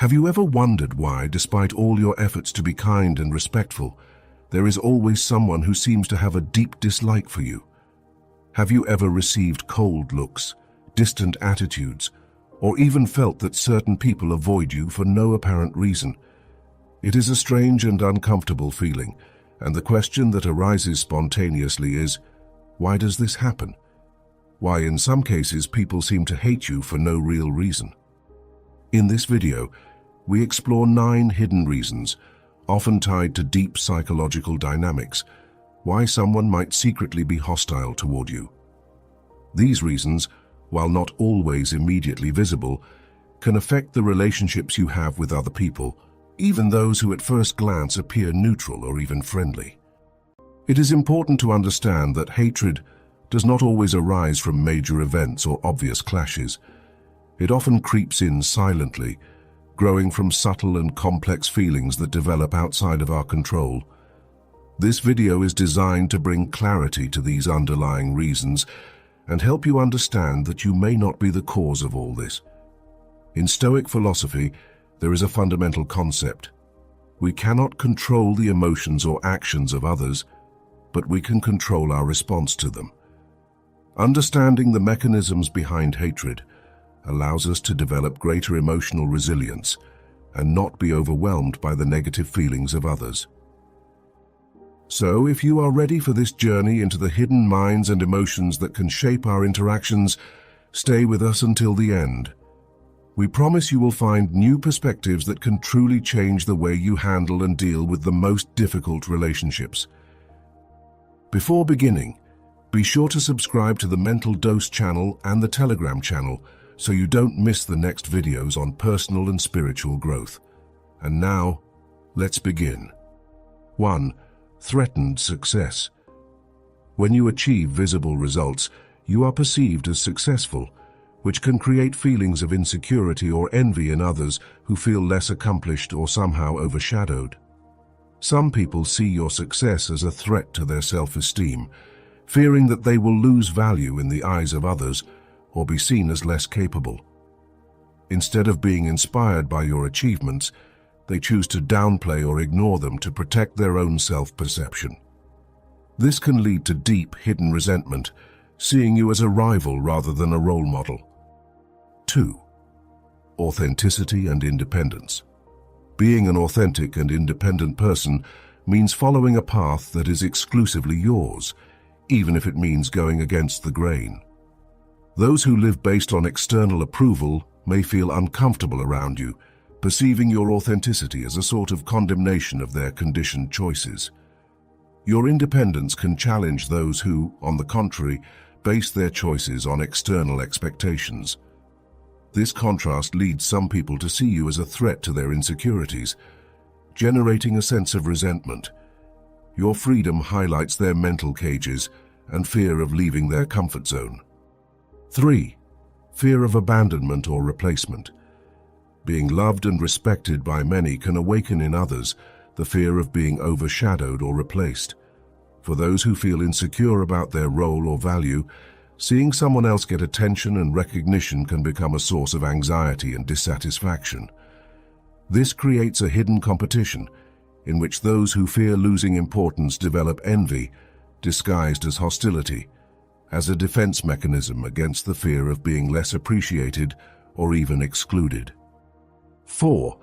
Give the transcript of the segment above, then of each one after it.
Have you ever wondered why, despite all your efforts to be kind and respectful, there is always someone who seems to have a deep dislike for you? Have you ever received cold looks, distant attitudes, or even felt that certain people avoid you for no apparent reason? It is a strange and uncomfortable feeling, and the question that arises spontaneously is, why does this happen? Why in some cases people seem to hate you for no real reason? In this video, we explore 9 hidden reasons, often tied to deep psychological dynamics, why someone might secretly be hostile toward you. These reasons, while not always immediately visible, can affect the relationships you have with other people, even those who at first glance appear neutral or even friendly. It is important to understand that hatred does not always arise from major events or obvious clashes. It often creeps in silently, growing from subtle and complex feelings that develop outside of our control. This video is designed to bring clarity to these underlying reasons and help you understand that you may not be the cause of all this. In Stoic philosophy, there is a fundamental concept. We cannot control the emotions or actions of others, but we can control our response to them. Understanding the mechanisms behind hatred allows us to develop greater emotional resilience and not be overwhelmed by the negative feelings of others. So, if you are ready for this journey into the hidden minds and emotions that can shape our interactions, stay with us until the end. We promise you will find new perspectives that can truly change the way you handle and deal with the most difficult relationships. Before beginning, be sure to subscribe to the Mental Dose channel and the Telegram channel so you don't miss the next videos on personal and spiritual growth. And now, let's begin. 1. Threatened success. When you achieve visible results, you are perceived as successful, which can create feelings of insecurity or envy in others who feel less accomplished or somehow overshadowed. Some people see your success as a threat to their self-esteem, fearing that they will lose value in the eyes of others or be seen as less capable. Instead of being inspired by your achievements, they choose to downplay or ignore them to protect their own self-perception. This can lead to deep, hidden resentment, seeing you as a rival rather than a role model. 2. Authenticity and independence. Being an authentic and independent person means following a path that is exclusively yours, even if it means going against the grain. Those who live based on external approval may feel uncomfortable around you, perceiving your authenticity as a sort of condemnation of their conditioned choices. Your independence can challenge those who, on the contrary, base their choices on external expectations. This contrast leads some people to see you as a threat to their insecurities, generating a sense of resentment. Your freedom highlights their mental cages and fear of leaving their comfort zone. 3. Fear of abandonment or replacement. Being loved and respected by many can awaken in others the fear of being overshadowed or replaced. For those who feel insecure about their role or value, seeing someone else get attention and recognition can become a source of anxiety and dissatisfaction. This creates a hidden competition in which those who fear losing importance develop envy, disguised as hostility, as a defense mechanism against the fear of being less appreciated or even excluded. 4.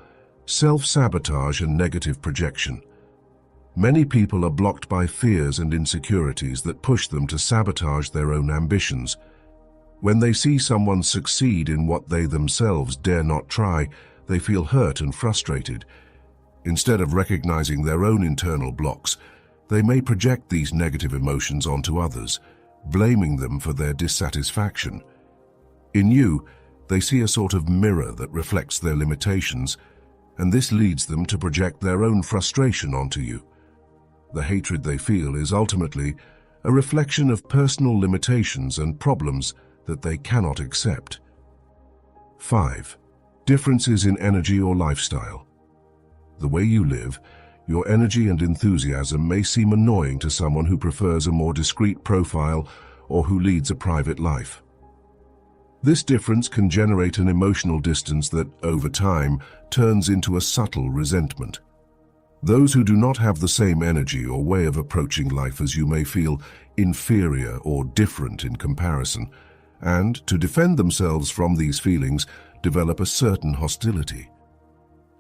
Self-sabotage and negative projection. Many people are blocked by fears and insecurities that push them to sabotage their own ambitions. When they see someone succeed in what they themselves dare not try, they feel hurt and frustrated. Instead of recognizing their own internal blocks, they may project these negative emotions onto others, blaming them for their dissatisfaction. In you, they see a sort of mirror that reflects their limitations, and this leads them to project their own frustration onto you. The hatred they feel is ultimately a reflection of personal limitations and problems that they cannot accept. 5. Differences in energy or lifestyle. The way you live, your energy and enthusiasm may seem annoying to someone who prefers a more discreet profile or who leads a private life. This difference can generate an emotional distance that, over time, turns into a subtle resentment. Those who do not have the same energy or way of approaching life as you may feel inferior or different in comparison, and, to defend themselves from these feelings, develop a certain hostility.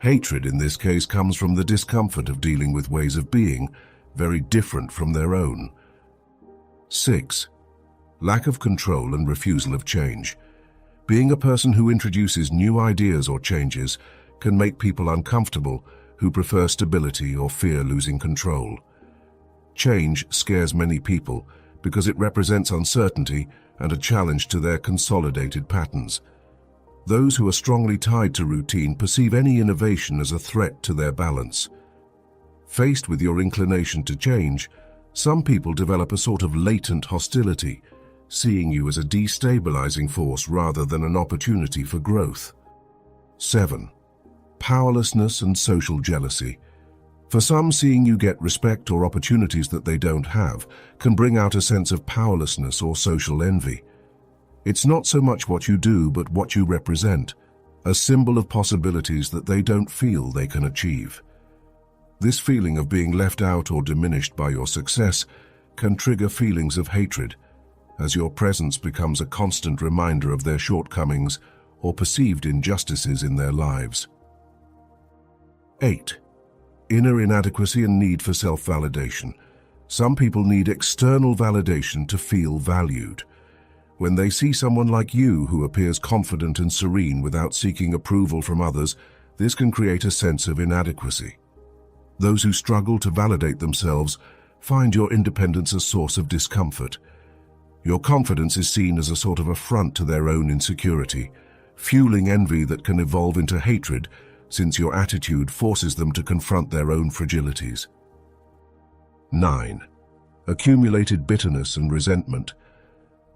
Hatred in this case comes from the discomfort of dealing with ways of being very different from their own. 6. Lack of control and refusal of change. Being a person who introduces new ideas or changes can make people uncomfortable who prefer stability or fear losing control. Change scares many people because it represents uncertainty and a challenge to their consolidated patterns. Those who are strongly tied to routine perceive any innovation as a threat to their balance. Faced with your inclination to change, some people develop a sort of latent hostility, seeing you as a destabilizing force rather than an opportunity for growth. 7. Powerlessness and social jealousy. For some, seeing you get respect or opportunities that they don't have can bring out a sense of powerlessness or social envy. It's not so much what you do, but what you represent, a symbol of possibilities that they don't feel they can achieve. This feeling of being left out or diminished by your success can trigger feelings of hatred, as your presence becomes a constant reminder of their shortcomings or perceived injustices in their lives. 8. Inner inadequacy and need for self-validation. Some people need external validation to feel valued. When they see someone like you who appears confident and serene without seeking approval from others, this can create a sense of inadequacy. Those who struggle to validate themselves find your independence a source of discomfort. Your confidence is seen as a sort of affront to their own insecurity, fueling envy that can evolve into hatred since your attitude forces them to confront their own fragilities. 9. Accumulated bitterness and resentment.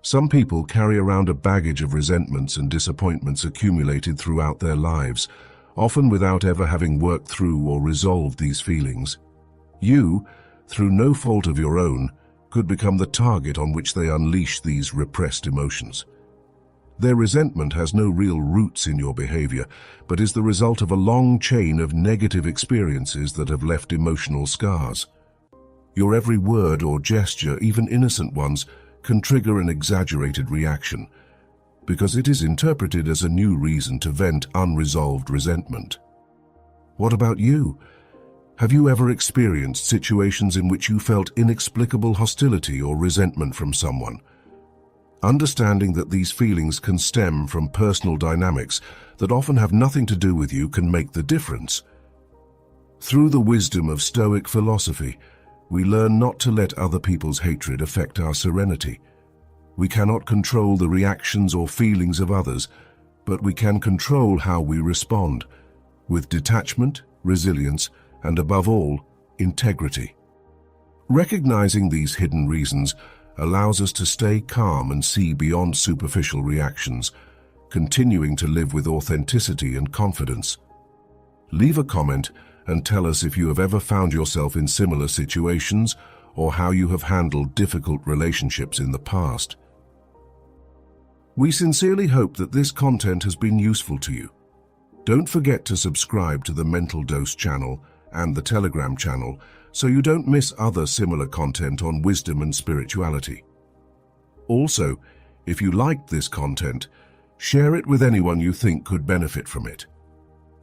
Some people carry around a baggage of resentments and disappointments accumulated throughout their lives, often without ever having worked through or resolved these feelings. You, through no fault of your own, could become the target on which they unleash these repressed emotions. Their resentment has no real roots in your behavior, but is the result of a long chain of negative experiences that have left emotional scars. Your every word or gesture, even innocent ones, can trigger an exaggerated reaction, because it is interpreted as a new reason to vent unresolved resentment. What about you? Have you ever experienced situations in which you felt inexplicable hostility or resentment from someone? Understanding that these feelings can stem from personal dynamics that often have nothing to do with you can make the difference. Through the wisdom of Stoic philosophy, we learn not to let other people's hatred affect our serenity. We cannot control the reactions or feelings of others, but we can control how we respond, with detachment, resilience, and above all, integrity. Recognizing these hidden reasons allows us to stay calm and see beyond superficial reactions, continuing to live with authenticity and confidence. Leave a comment and tell us if you have ever found yourself in similar situations or how you have handled difficult relationships in the past. We sincerely hope that this content has been useful to you. Don't forget to subscribe to the Mental Dose channel and the Telegram channel so you don't miss other similar content on wisdom and spirituality. Also, if you liked this content, share it with anyone you think could benefit from it.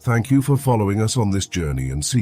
Thank you for following us on this journey, and see